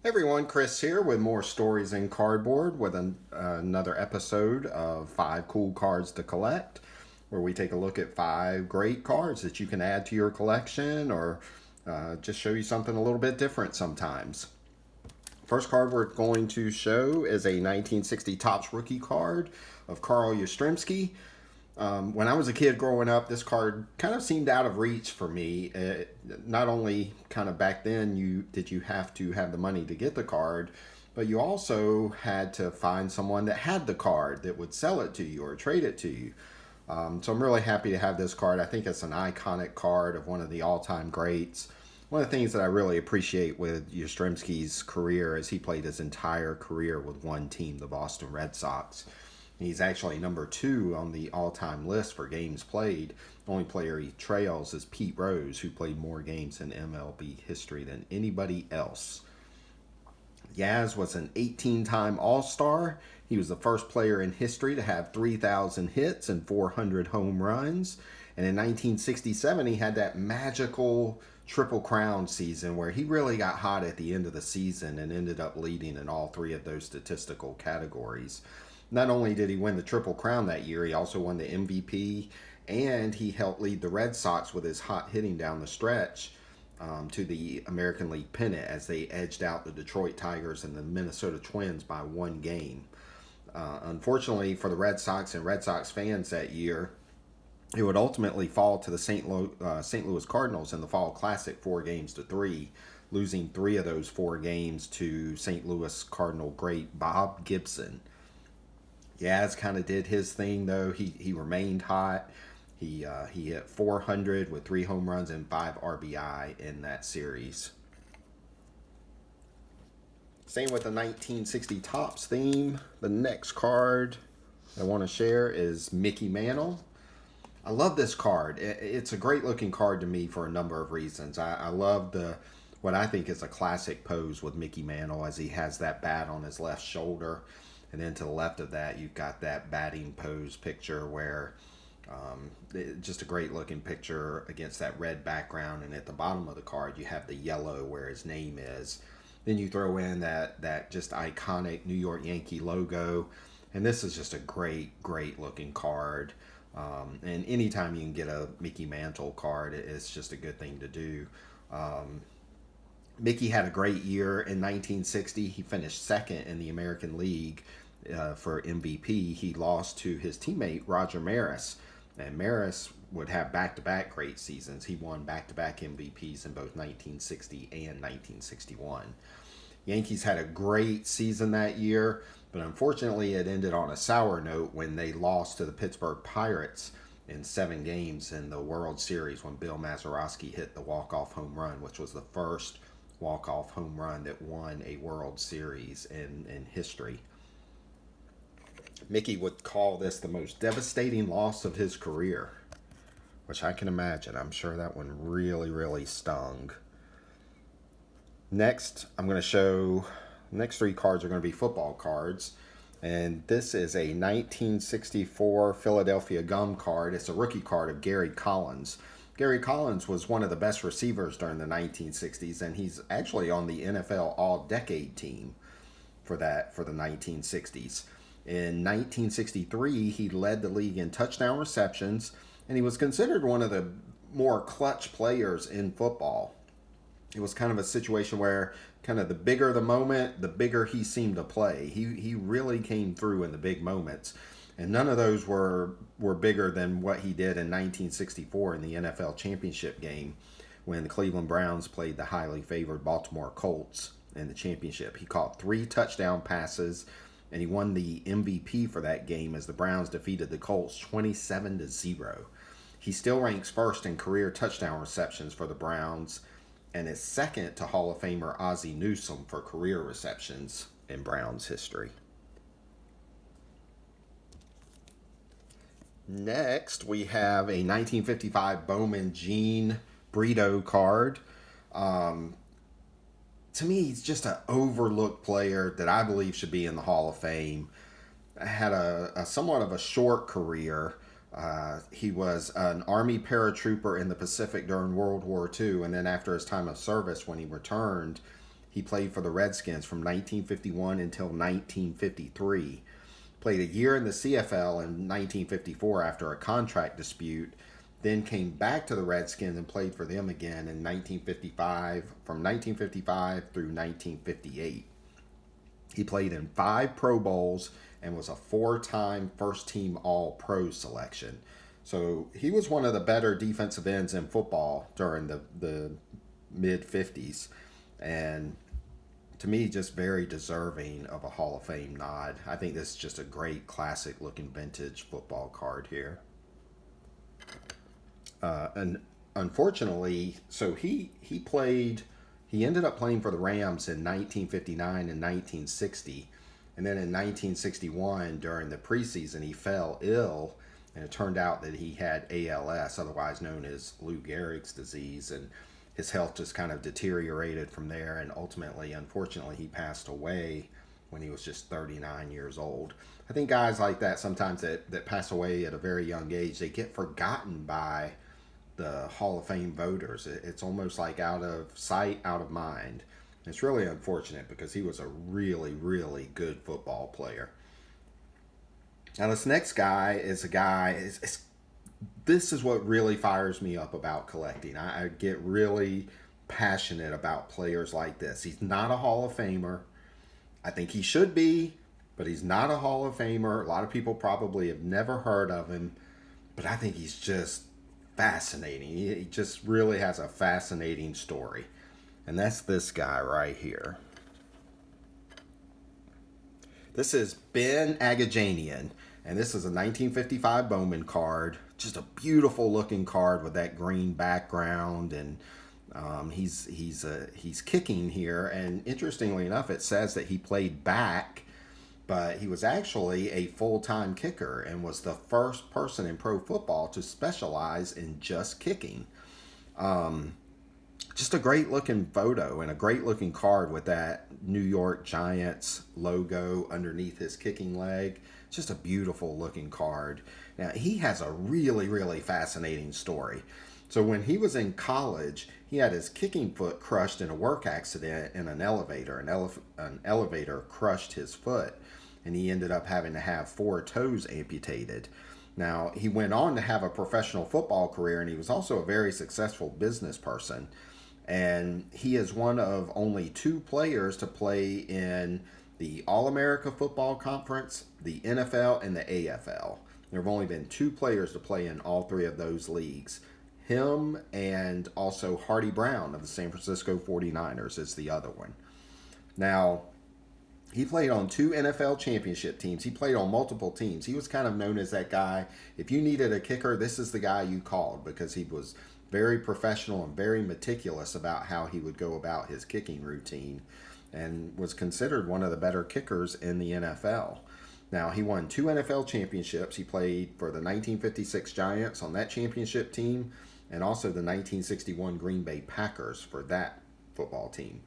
Hey everyone, Chris here with more stories in cardboard with another episode of 5 Cool Cards to Collect, where we take a look at 5 great cards that you can add to your collection or just show you something a little bit different sometimes. First card we're going to show is a 1960 Topps rookie card of Carl Yastrzemski. When I was a kid growing up, this card kind of seemed out of reach for me. Not only kind of back then you have to have the money to get the card, but you also had to find someone that had the card that would sell it to you or trade it to you. So I'm really happy to have this card. I think it's an iconic card of one of the all-time greats. One of the things that I really appreciate with Yastrzemski's career is he played his entire career with one team, the Boston Red Sox. He's actually number 2 on the all-time list for games played. The only player he trails is Pete Rose, who played more games in MLB history than anybody else. Yaz was an 18-time All-Star. He was the first player in history to have 3,000 hits and 400 home runs. And in 1967, he had that magical Triple Crown season where he really got hot at the end of the season and ended up leading in all 3 of those statistical categories. Not only did he win the Triple Crown that year, he also won the MVP, and he helped lead the Red Sox with his hot hitting down the stretch to the American League pennant as they edged out the Detroit Tigers and the Minnesota Twins by 1 game. Unfortunately for the Red Sox and Red Sox fans that year, it would ultimately fall to the St. Louis Cardinals in the Fall Classic 4 games to 3, losing 3 of those 4 games to St. Louis Cardinal great Bob Gibson. Yaz kind of did his thing though. He remained hot. He hit 400 with 3 home runs and 5 RBI in that series. Same with the 1960 Topps theme. The next card I want to share is Mickey Mantle. I love this card. It's a great looking card to me for a number of reasons. I love what I think is a classic pose with Mickey Mantle as he has that bat on his left shoulder. And then to the left of that, you've got that batting pose picture where just a great looking picture against that red background. And at the bottom of the card, you have the yellow where his name is. Then you throw in that just iconic New York Yankee logo. And this is just a great looking card. And anytime you can get a Mickey Mantle card, it's just a good thing to do. Mickey had a great year in 1960. He finished second in the American League for MVP. He lost to his teammate Roger Maris, and Maris would have back-to-back great seasons. He won back-to-back MVPs in both 1960 and 1961. Yankees had a great season that year, but unfortunately it ended on a sour note when they lost to the Pittsburgh Pirates in 7 games in the World Series when Bill Mazeroski hit the walk-off home run, which was the first walk-off home run that won a World Series in history. Mickey would call this the most devastating loss of his career, which I can imagine. I'm sure that one really stung. Next, I'm going to show, next 3 cards are going to be football cards. And this is a 1964 Philadelphia Gum card. It's a rookie card of Gary Collins. Gary Collins was one of the best receivers during the 1960s, and he's actually on the NFL All-Decade team for the 1960s. In 1963, he led the league in touchdown receptions, and he was considered one of the more clutch players in football. It was kind of a situation where kind of the bigger the moment, the bigger he seemed to play. He really came through in the big moments. And none of those were bigger than what he did in 1964 in the NFL championship game when the Cleveland Browns played the highly favored Baltimore Colts in the championship. He caught 3 touchdown passes, and he won the MVP for that game as the Browns defeated the Colts 27-0. He still ranks first in career touchdown receptions for the Browns and is second to Hall of Famer Ozzie Newsome for career receptions in Browns history. Next, we have a 1955 Bowman Jean Brito card. To me, he's just an overlooked player that I believe should be in the Hall of Fame. Had a somewhat of a short career. He was an Army paratrooper in the Pacific during World War II, and then after his time of service, when he returned, He played for the Redskins from 1951 until 1953. Played a year in the CFL in 1954 after a contract dispute, then came back to the Redskins and played for them again in 1955, from 1955 through 1958. He played in 5 Pro Bowls and was a 4-time first-team All-Pro selection. So he was one of the better defensive ends in football during the mid-50s. And to me, just very deserving of a Hall of Fame nod. I think this is just a great classic-looking vintage football card here. And unfortunately, so he ended up playing for the Rams in 1959 and 1960. And then in 1961, during the preseason, he fell ill. And it turned out that he had ALS, otherwise known as Lou Gehrig's disease. And his health just kind of deteriorated from there. And ultimately, unfortunately, he passed away when he was just 39 years old. I think guys like that sometimes that pass away at a very young age, they get forgotten by the Hall of Fame voters. It's almost like out of sight, out of mind. It's really unfortunate because he was a really, really good football player. Now this next guy is a guy, this is what really fires me up about collecting. I get really passionate about players like this. He's not a Hall of Famer. I think he should be, but he's not a Hall of Famer. A lot of people probably have never heard of him, but I think he's just fascinating. He just really has a fascinating story. And that's this guy right here. This is Ben Agajanian, and this is a 1955 Bowman card. Just a beautiful looking card with that green background, and he's kicking here. And interestingly enough, it says that he played back, but he was actually a full-time kicker and was the first person in pro football to specialize in just kicking. Just a great looking photo and a great looking card with that New York Giants logo underneath his kicking leg. Just a beautiful looking card. Now, he has a really, really fascinating story. So when he was in college, he had his kicking foot crushed in a work accident in an elevator. An elevator crushed his foot, and he ended up having to have 4 toes amputated. Now, he went on to have a professional football career, and he was also a very successful business person. And he is one of only 2 players to play in the All-America Football Conference, the NFL, and the AFL. There have only been 2 players to play in all 3 of those leagues. Him and also Hardy Brown of the San Francisco 49ers is the other one. Now, he played on 2 NFL championship teams. He played on multiple teams. He was kind of known as that guy. If you needed a kicker, this is the guy you called, because he was very professional and very meticulous about how he would go about his kicking routine, and was considered one of the better kickers in the NFL. Now, he won 2 NFL championships. He played for the 1956 Giants on that championship team, and also the 1961 Green Bay Packers for that football team.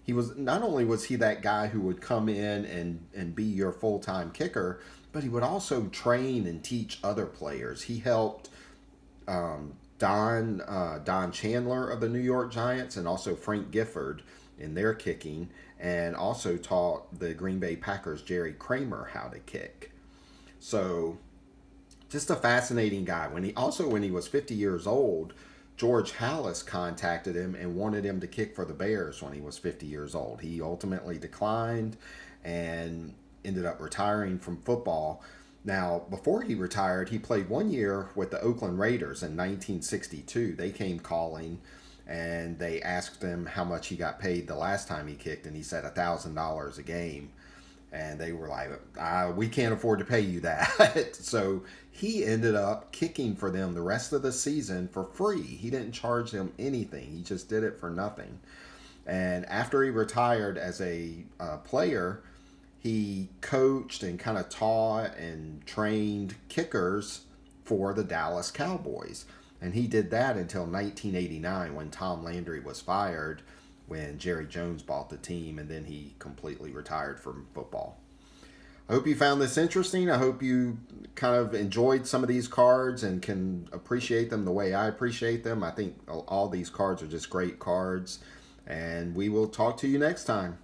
He was, not only was he that guy who would come in and be your full-time kicker, but he would also train and teach other players. He helped Don Chandler of the New York Giants and also Frank Gifford in their kicking, and also taught the Green Bay Packers Jerry Kramer how to kick. So just a fascinating guy. When he was 50 years old, George Halas contacted him and wanted him to kick for the Bears when he was 50 years old. He ultimately declined and ended up retiring from football. Now, before he retired, he played 1 year with the Oakland Raiders in 1962. They came calling, and they asked him how much he got paid the last time he kicked, and he said $1,000 a game. And they were like, we can't afford to pay you that. So he ended up kicking for them the rest of the season for free. He didn't charge them anything. He just did it for nothing. And after he retired as a player, he coached and kind of taught and trained kickers for the Dallas Cowboys. And he did that until 1989 when Tom Landry was fired, when Jerry Jones bought the team, and then he completely retired from football. I hope you found this interesting. I hope you kind of enjoyed some of these cards and can appreciate them the way I appreciate them. I think all these cards are just great cards. And we will talk to you next time.